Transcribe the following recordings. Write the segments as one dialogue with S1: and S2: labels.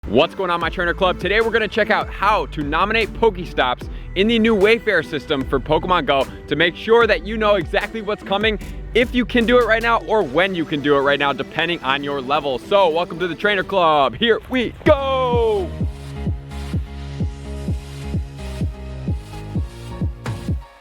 S1: What's going on, my trainer club? Today we're going to check out how to nominate Pokestops in the new Wayfarer system for Pokemon Go to make sure that you know exactly what's coming, if you can do it right now or when you can do it right now, depending on your level. So welcome to the trainer club. Here we go.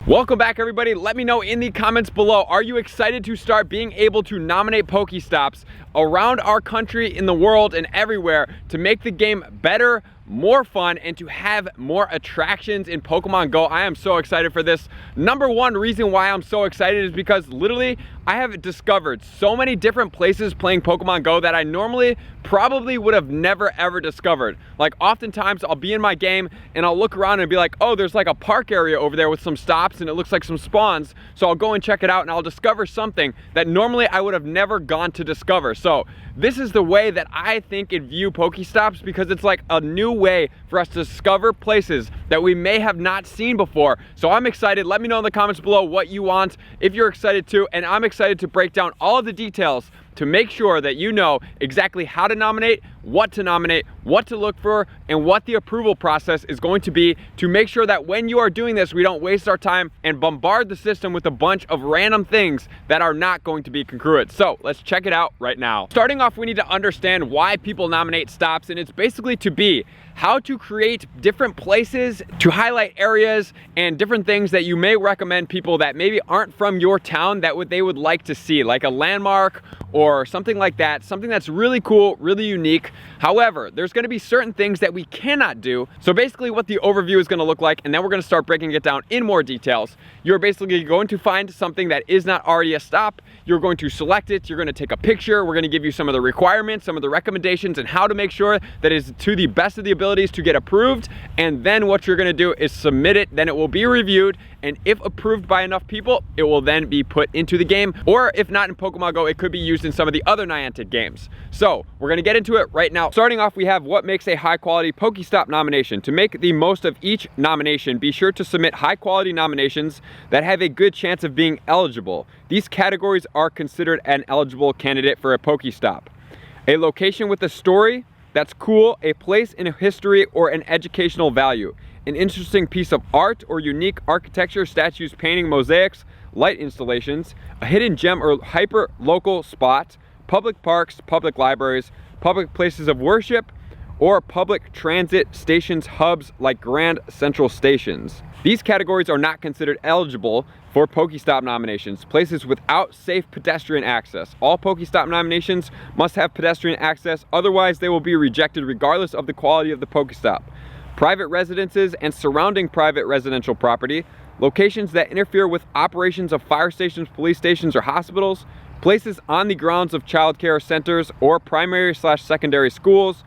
S1: Welcome back, everybody. Let me know in the comments below, are you excited to start being able to nominate Pokestops around our country, in the world, and everywhere to make the game better, more fun, and to have more attractions in Pokemon Go? I am so excited for this. Number one reason why I'm so excited is because literally I have discovered so many different places playing Pokemon Go that I normally probably would have never ever discovered. Like, oftentimes I'll be in my game and I'll look around and be like, oh, there's like a park area over there with some stops and it looks like some spawns, so I'll go and check it out and I'll discover something that normally I would have never gone to discover. So this is the way that I think and view Pokestops, because it's like a new way for us to discover places that we may have not seen before. So I'm excited. Let me know in the comments below what you want, if you're excited too, and I'm excited to break down all of the details to make sure that you know exactly how to nominate, what to look for, and what the approval process is going to be to make sure that when you are doing this, we don't waste our time and bombard the system with a bunch of random things that are not going to be congruent. So let's check it out right now. Starting off, we need to understand why people nominate stops, and it's basically to be how to create different places to highlight areas and different things that you may recommend people that maybe aren't from your town that they would like to see, like a landmark or something like that, something that's really cool, really unique. However, there's going to be certain things that we cannot do. So basically what the overview is going to look like, and then we're going to start breaking it down in more details. You're basically going to find something that is not already a stop. You're going to select it. You're going to take a picture. We're going to give you some of the requirements, some of the recommendations, and how to make sure that it's to the best of the abilities to get approved. And then what you're going to do is submit it. Then it will be reviewed, and if approved by enough people, it will then be put into the game. Or if not in Pokemon Go, it could be used in some of the other Niantic games. So we're going to get into it right now. Starting off, we have what makes a high quality Pokestop nomination. To make the most of each nomination, be sure to submit high quality nominations that have a good chance of being eligible. These categories are considered an eligible candidate for a Pokestop: a location with a story that's cool, a place in history or an educational value, an interesting piece of art or unique architecture, statues, painting, mosaics, light installations, a hidden gem or hyper local spot, public parks, public libraries, public places of worship, or public transit stations, hubs like Grand Central stations. These categories are not considered eligible for Pokestop nominations. Places without safe pedestrian access. All Pokestop nominations must have pedestrian access, otherwise they will be rejected regardless of the quality of the Pokestop. Private residences and surrounding private residential property, locations that interfere with operations of fire stations, police stations, or hospitals, places on the grounds of child care centers or primary/secondary schools,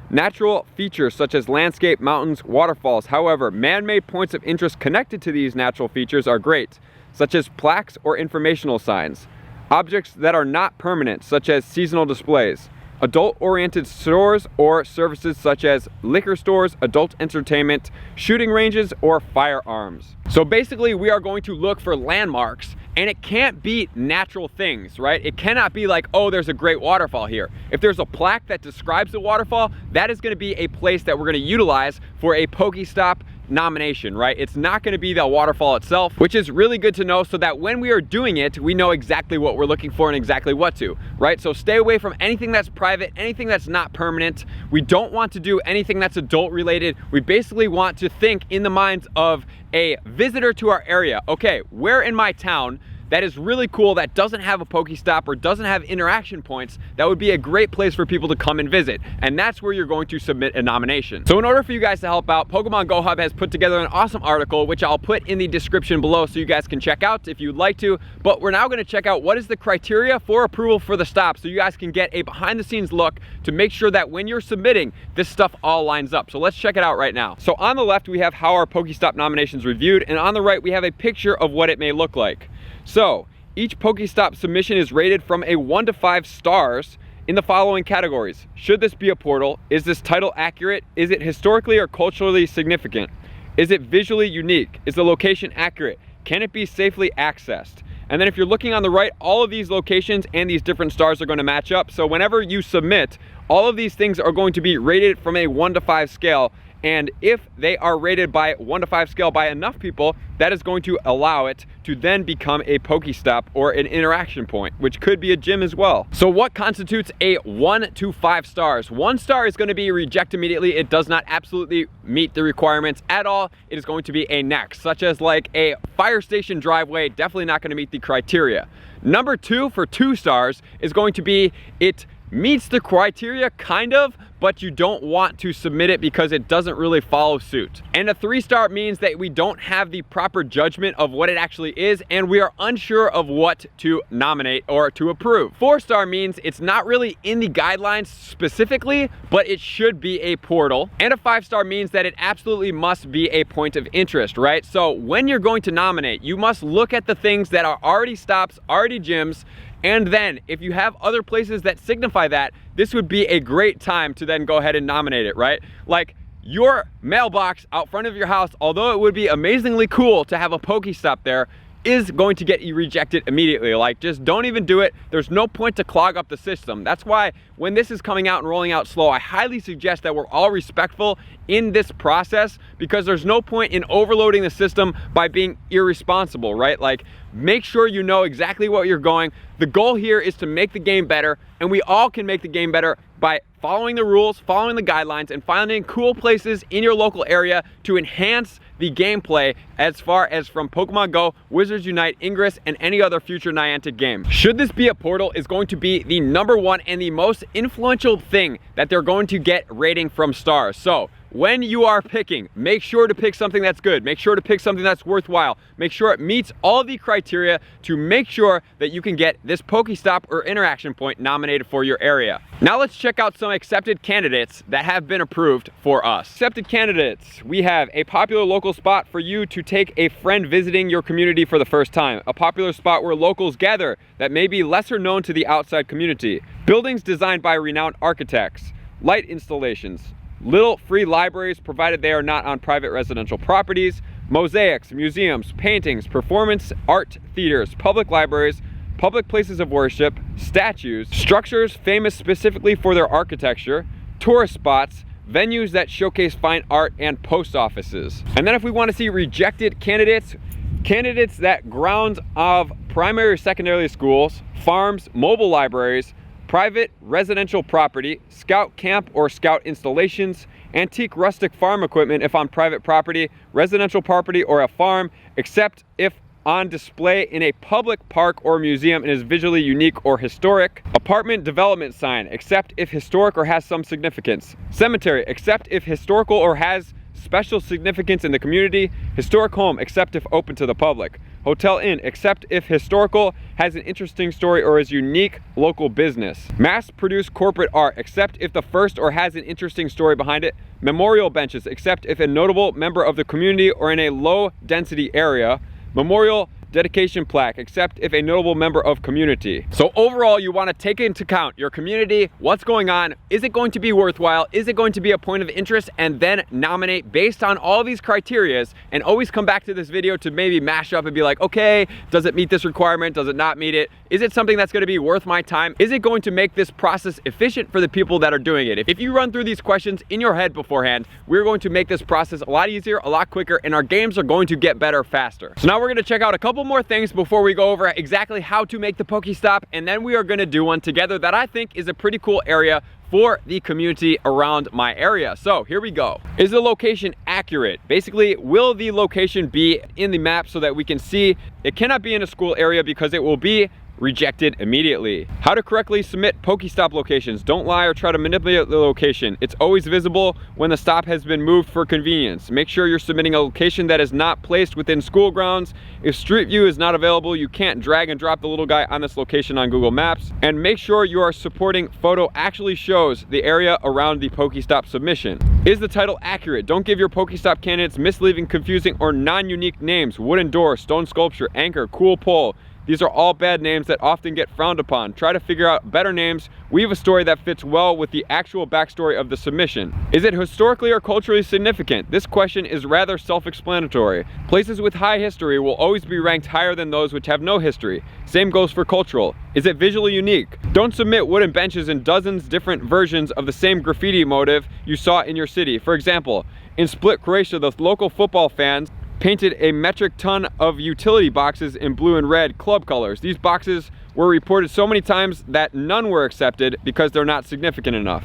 S1: natural features such as landscape, mountains, waterfalls. However, man-made points of interest connected to these natural features are great, such as plaques or informational signs. Objects that are not permanent, such as seasonal displays. Adult-oriented stores or services such as liquor stores, adult entertainment, shooting ranges, or firearms. So basically, we are going to look for landmarks, and it can't be natural things, right? It cannot be like, oh, there's a great waterfall here. If there's a plaque that describes the waterfall, that is going to be a place that we're going to utilize for a Pokestop nomination, right? It's not going to be the waterfall itself, which is really good to know, so that when we are doing it, we know exactly what we're looking for and exactly what to, right? So stay away from anything that's private, anything that's not permanent. We don't want to do anything that's adult related. We basically want to think in the minds of a visitor to our area. Okay, where in my town that is really cool, that doesn't have a Pokestop or doesn't have interaction points, that would be a great place for people to come and visit. And that's where you're going to submit a nomination. So in order for you guys to help out, Pokemon Go Hub has put together an awesome article, which I'll put in the description below so you guys can check out if you'd like to. But we're now gonna check out what is the criteria for approval for the stop, so you guys can get a behind the scenes look to make sure that when you're submitting, this stuff all lines up. So let's check it out right now. So on the left, we have how our Pokestop nominations reviewed, and on the right, we have a picture of what it may look like. So each Pokestop submission is rated from a 1 to 5 stars in the following categories. Should this be a portal? Is this title accurate? Is it historically or culturally significant? Is it visually unique? Is the location accurate? Can it be safely accessed? And then if you're looking on the right, all of these locations and these different stars are going to match up. So whenever you submit, All of these things are going to be rated from a 1 to 5 scale. And if they are rated by 1 to 5 scale by enough people, that is going to allow it to then become a Pokestop or an interaction point, which could be a gym as well. So what constitutes a 1 to 5 stars? 1 star is going to be reject immediately. It does not absolutely meet the requirements at all. It is going to be a next, such as like a fire station driveway, definitely not going to meet the criteria. Number 2 for 2 stars is going to be it meets the criteria kind of, but you don't want to submit it because it doesn't really follow suit. And a 3-star means that we don't have the proper judgment of what it actually is and we are unsure of what to nominate or to approve. 4-star means it's not really in the guidelines specifically, but it should be a portal. And a 5-star means that it absolutely must be a point of interest, right? So when you're going to nominate, you must look at the things that are already stops, already gyms, and then if you have other places that signify that, this would be a great time to then go ahead and nominate it, right? Like your mailbox out front of your house, although it would be amazingly cool to have a Pokestop there, is going to get rejected immediately. Like, just don't even do it. There's no point to clog up the system. That's why when this is coming out and rolling out slow, I highly suggest that we're all respectful in this process, because there's no point in overloading the system by being irresponsible, right? Like, make sure you know exactly what you're going. The goal here is to make the game better, and we all can make the game better by following the rules, following the guidelines, and finding cool places in your local area to enhance the gameplay as far as from Pokemon Go, Wizards Unite, Ingress, and any other future Niantic game. Should this be a portal is going to be the #1 and the most influential thing that they're going to get rating from stars. So when you are picking, make sure to pick something that's good. Make sure to pick something that's worthwhile. Make sure it meets all the criteria to make sure that you can get this Pokestop or interaction point nominated for your area. Now let's check out some accepted candidates that have been approved for us. Accepted candidates, we have a popular local spot for you to take a friend visiting your community for the first time. A popular spot where locals gather that may be lesser known to the outside community. Buildings designed by renowned architects. Light installations. Little free libraries provided they are not on private residential properties. Mosaics, museums, paintings, performance art theaters, public libraries, public places of worship, statues, structures famous specifically for their architecture, tourist spots, venues that showcase fine art, and post offices. And then if we want to see rejected candidates, candidates that grounds of primary or secondary schools, farms, mobile libraries, private residential property, scout camp or scout installations, antique rustic farm equipment if on private property, residential property or a farm, except if on display in a public park or museum and is visually unique or historic. Apartment development sign, except if historic or has some significance. Cemetery, except if historical or has special significance in the community. Historic home, except if open to the public. Hotel inn, except if historical, has an interesting story or is unique local business. Mass-produced corporate art, except if the first or has an interesting story behind it. Memorial benches, except if a notable member of the community or in a low-density area. Memorial dedication plaque, except if a notable member of community. So overall, you want to take into account your community, what's going on, is it going to be worthwhile, is it going to be a point of interest, and then nominate based on all these criterias, and always come back to this video to maybe mash up and be like, okay, does it meet this requirement, does it not meet it, is it something that's going to be worth my time, is it going to make this process efficient for the people that are doing it? If you run through these questions in your head beforehand, we're going to make this process a lot easier, a lot quicker, and our games are going to get better faster. So now we're going to check out a couple more things before we go over exactly how to make the Pokestop, and then we are going to do one together that I think is a pretty cool area for the community around my area. So here we go. Is the location accurate? Basically, will the location be in the map so that we can see? It cannot be in a school area because it will be rejected immediately. How to correctly submit Pokestop locations. Don't lie or try to manipulate the location. It's always visible when the stop has been moved for convenience. Make sure you're submitting a location that is not placed within school grounds. If Street View is not available, you can't drag and drop the little guy on this location on Google Maps. And make sure your supporting photo actually shows the area around the Pokestop submission. Is the title accurate? Don't give your Pokestop candidates misleading, confusing, or non-unique names. Wooden door, stone sculpture, anchor, cool pole. These are all bad names that often get frowned upon. Try to figure out better names. Weave a story that fits well with the actual backstory of the submission. Is it historically or culturally significant? This question is rather self-explanatory. Places with high history will always be ranked higher than those which have no history. Same goes for cultural. Is it visually unique? Don't submit wooden benches in dozens different versions of the same graffiti motive you saw in your city. For example, in Split, Croatia, the local football fans painted a metric ton of utility boxes in blue and red club colors. These boxes were reported so many times that none were accepted because they're not significant enough.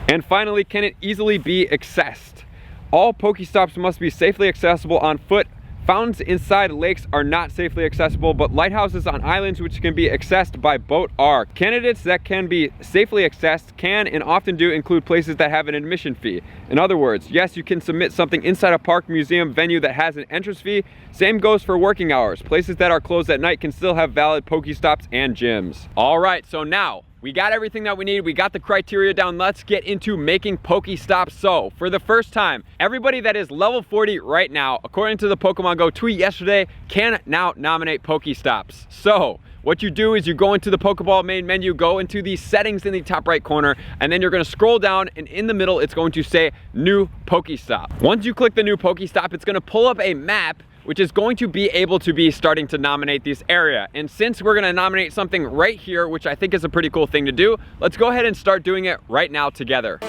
S1: And finally, can it easily be accessed? All Pokestops must be safely accessible on foot. Fountains inside lakes are not safely accessible, but lighthouses on islands which can be accessed by boat are. Candidates that can be safely accessed can and often do include places that have an admission fee. In other words, yes, you can submit something inside a park, museum, venue that has an entrance fee. Same goes for working hours. Places that are closed at night can still have valid Pokestops and gyms. All right, so now we got everything that we need. We got the criteria down. Let's get into making Pokestops. So for the first time, everybody that is level 40 right now, according to the Pokemon Go tweet yesterday, can now nominate Pokestops. So what you do is you go into the Pokeball main menu, go into the settings in the top right corner, and then you're going to scroll down, and in the middle it's going to say new Pokestop. Once you click the new Pokestop, it's going to pull up a map which is going to be able to be starting to nominate this area. And since we're gonna nominate something right here, which I think is a pretty cool thing to do, let's go ahead and start doing it right now together.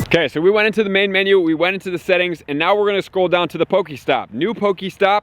S1: Okay, so we went into the main menu, we went into the settings, and now we're gonna scroll down to the Pokestop. New Pokestop.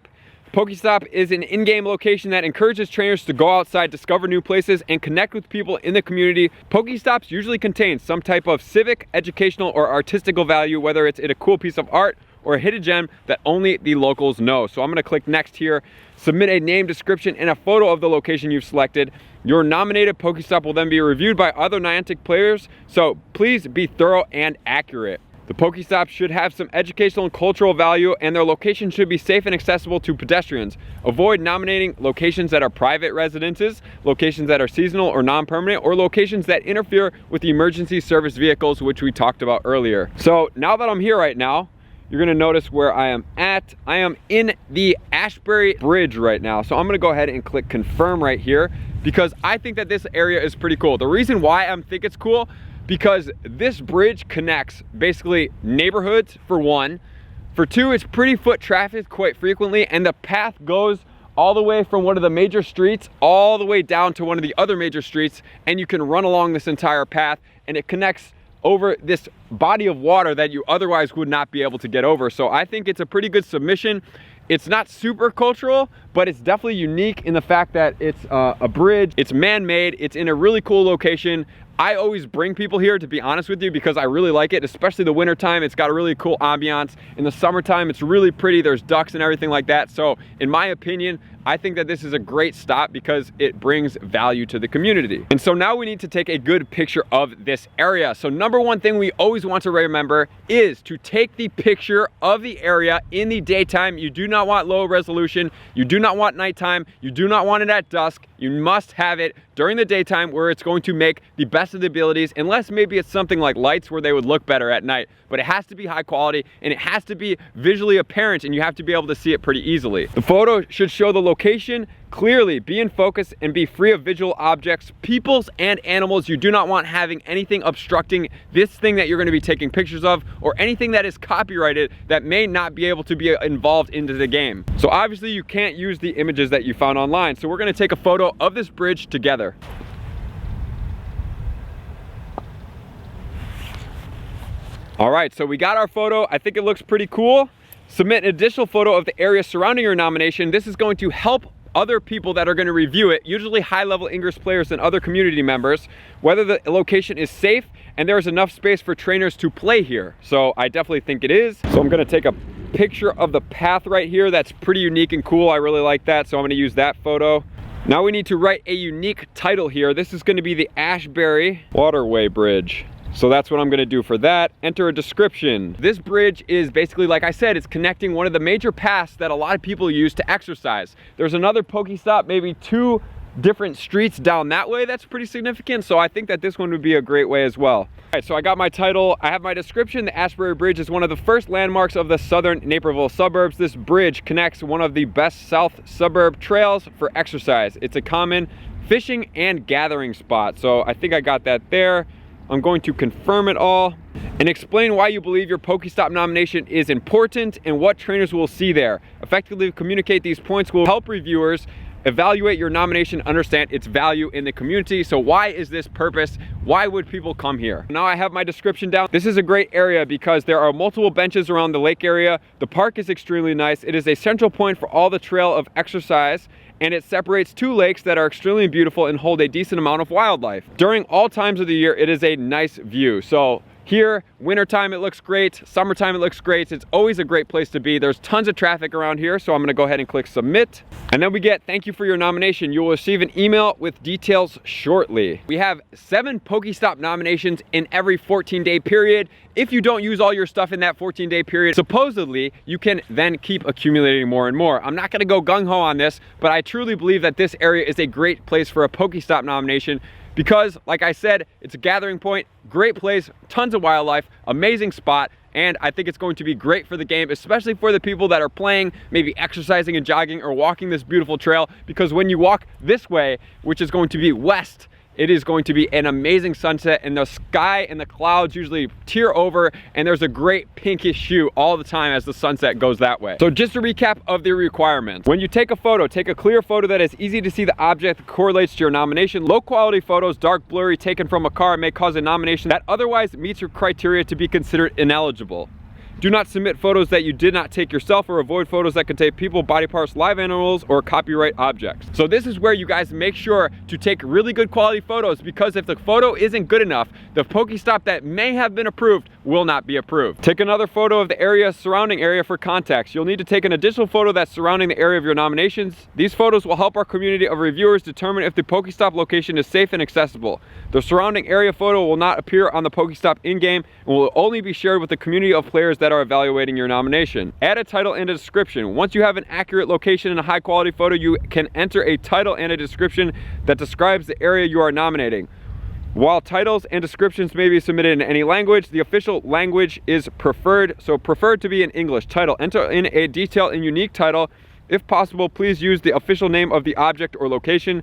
S1: Pokestop is an in-game location that encourages trainers to go outside, discover new places, and connect with people in the community. Pokestops usually contain some type of civic, educational, or artistical value, whether it's in a cool piece of art or a hidden gem that only the locals know. So I'm gonna click next here, submit a name, description, and a photo of the location you've selected. Your nominated Pokestop will then be reviewed by other Niantic players, so please be thorough and accurate. The Pokestops should have some educational and cultural value, and their location should be safe and accessible to pedestrians. Avoid nominating locations that are private residences, locations that are seasonal or non-permanent, or locations that interfere with the emergency service vehicles, which we talked about earlier. So now that I'm here right now, you're gonna notice where I am at. I am in the Ashbury Bridge right now. So I'm gonna go ahead and click confirm right here because I think that this area is pretty cool. The reason why I think it's cool, because this bridge connects basically neighborhoods for one. For two, it's pretty foot traffic quite frequently, and the path goes all the way from one of the major streets all the way down to one of the other major streets, and you can run along this entire path, and it connects over this body of water that you otherwise would not be able to get over. So I think it's a pretty good submission. It's not super cultural, but it's definitely unique in the fact that it's a bridge, it's man-made, it's in a really cool location. I always bring people here, to be honest with you, because I really like it, especially the winter time. It's got a really cool ambiance. In the summertime, it's really pretty. There's ducks and everything like that. So in my opinion, I think that this is a great stop because it brings value to the community. And so now we need to take a good picture of this area. So number one thing we always want to remember is to take the picture of the area in the daytime. You do not want low resolution. You do not want nighttime. You do not want it at dusk. You must have it during the daytime where it's going to make the best of the abilities, unless maybe it's something like lights where they would look better at night. But it has to be high quality and it has to be visually apparent, and you have to be able to see it pretty easily. The photo should show the location clearly, be in focus, and be free of visual objects, peoples, and animals. You do not want having anything obstructing this thing that you're going to be taking pictures of, or anything that is copyrighted that may not be able to be involved into the game. So obviously you can't use the images that you found online. So we're going to take a photo of this bridge together. All right, so we got our photo. I think it looks pretty cool. Submit an additional photo of the area surrounding your nomination. This is going to help other people that are going to review it, usually high-level Ingress players and other community members, whether the location is safe and there's enough space for trainers to play here. So I definitely think it is. So I'm going to take a picture of the path right here. That's pretty unique and cool. I really like that, so I'm going to use that photo. Now we need to write a unique title here. This is going to be the Ashbury Waterway Bridge. So that's what I'm gonna do for that. Enter a description. This bridge is basically, like I said, it's connecting one of the major paths that a lot of people use to exercise. There's another Pokestop maybe 2 different streets down that way that's pretty significant. So I think that this one would be a great way as well. All right, so I got my title, I have my description. The Asbury Bridge is one of the first landmarks of the southern Naperville suburbs. This bridge connects one of the best south suburb trails for exercise. It's a common fishing and gathering spot. So I think I got that there. I'm going to confirm it all and explain why you believe your Pokestop nomination is important and what trainers will see there. Effectively communicate these points will help reviewers evaluate your nomination, understand its value in the community. So why is this purpose? Why would people come here? Now I have my description down. This is a great area because there are multiple benches around the lake area. The park is extremely nice. It is a central point for all the trail of exercise, and it separates two lakes that are extremely beautiful and hold a decent amount of wildlife. During all times of the year, it is a nice view. So here, wintertime, it looks great. Summertime, it looks great. It's always a great place to be. There's tons of traffic around here, so I'm gonna go ahead and click submit. And then we get, thank you for your nomination. You will receive an email with details shortly. We have 7 Pokestop nominations in every 14-day period. If you don't use all your stuff in that 14-day period, supposedly, you can then keep accumulating more and more. I'm not gonna go gung-ho on this, but I truly believe that this area is a great place for a Pokestop nomination because, like I said, it's a gathering point, great place, tons of wildlife, amazing spot, and I think it's going to be great for the game, especially for the people that are playing, maybe exercising and jogging or walking this beautiful trail, because when you walk this way, which is going to be west, it is going to be an amazing sunset, and the sky and the clouds usually tear over, and there's a great pinkish hue all the time as the sunset goes that way. So just a recap of the requirements. When you take a photo, take a clear photo that is easy to see the object that correlates to your nomination. Low quality photos, dark, blurry, taken from a car may cause a nomination that otherwise meets your criteria to be considered ineligible. Do not submit photos that you did not take yourself, or avoid photos that contain people, body parts, live animals, or copyright objects. So this is where you guys make sure to take really good quality photos, because if the photo isn't good enough, the Pokestop that may have been approved will not be approved. Take another photo of the area, surrounding area for context. You'll need to take an additional photo that's surrounding the area of your nominations. These photos will help our community of reviewers determine if the Pokestop location is safe and accessible. The surrounding area photo will not appear on the Pokestop in-game and will only be shared with the community of players that are evaluating your nomination. Add a title and a description. Once you have an accurate location and a high quality photo, you can enter a title and a description that describes the area you are nominating. While titles and descriptions may be submitted in any language, the official language is preferred, so preferred to be in English. Title, enter in a detailed and unique title. If possible, please use the official name of the object or location.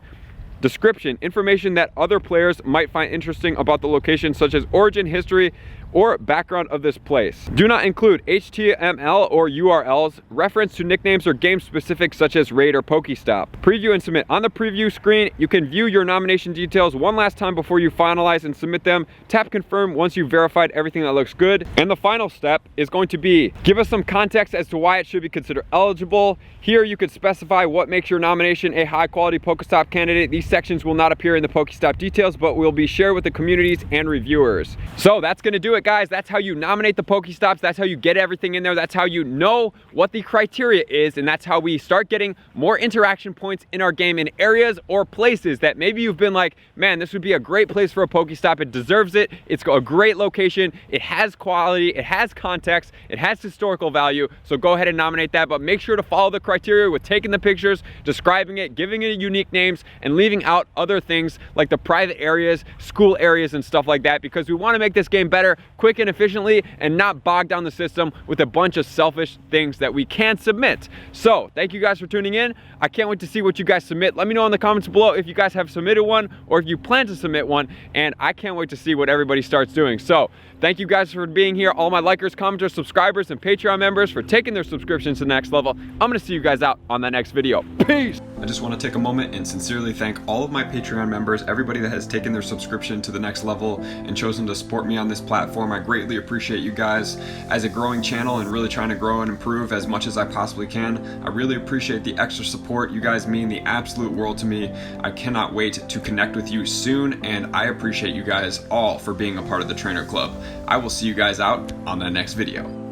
S1: Description, information that other players might find interesting about the location, such as origin, history, or background of this place. Do not include HTML or URLs, reference to nicknames or game specifics such as raid or Pokestop. Preview and submit. On the preview screen, you can view your nomination details one last time before you finalize and submit them. Tap confirm once you've verified everything that looks good. And the final step is going to be, give us some context as to why it should be considered eligible. Here you could specify what makes your nomination a high quality Pokestop candidate. These sections will not appear in the Pokestop details, but will be shared with the communities and reviewers. So that's gonna do it, guys. That's how you nominate the Pokestops. That's how you get everything in there. That's how you know what the criteria is, and that's how we start getting more interaction points in our game in areas or places that maybe you've been like, man, this would be a great place for a Pokestop. It deserves it. It's a great location. It has quality. It has context. It has historical value. So go ahead and nominate that, but make sure to follow the criteria with taking the pictures, describing it, giving it unique names, and leaving out other things like the private areas, school areas, and stuff like that, because we want to make this game better, quick and efficiently, and not bog down the system with a bunch of selfish things that we can submit. So thank you guys for tuning in. I can't wait to see what you guys submit. Let me know in the comments below if you guys have submitted one or if you plan to submit one, and I can't wait to see what everybody starts doing. So thank you guys for being here, all my likers, commenters, subscribers, and Patreon members for taking their subscriptions to the next level. I'm gonna see you guys out on that next video. Peace. I just want to take a moment and sincerely thank all of my Patreon members, everybody that has taken their subscription to the next level and chosen to support me on this platform. I greatly appreciate you guys. As a growing channel and really trying to grow and improve as much as I possibly can, I really appreciate the extra support. You guys mean the absolute world to me. I cannot wait to connect with you soon, and I appreciate you guys all for being a part of the Trainer Club. I will see you guys out on the next video.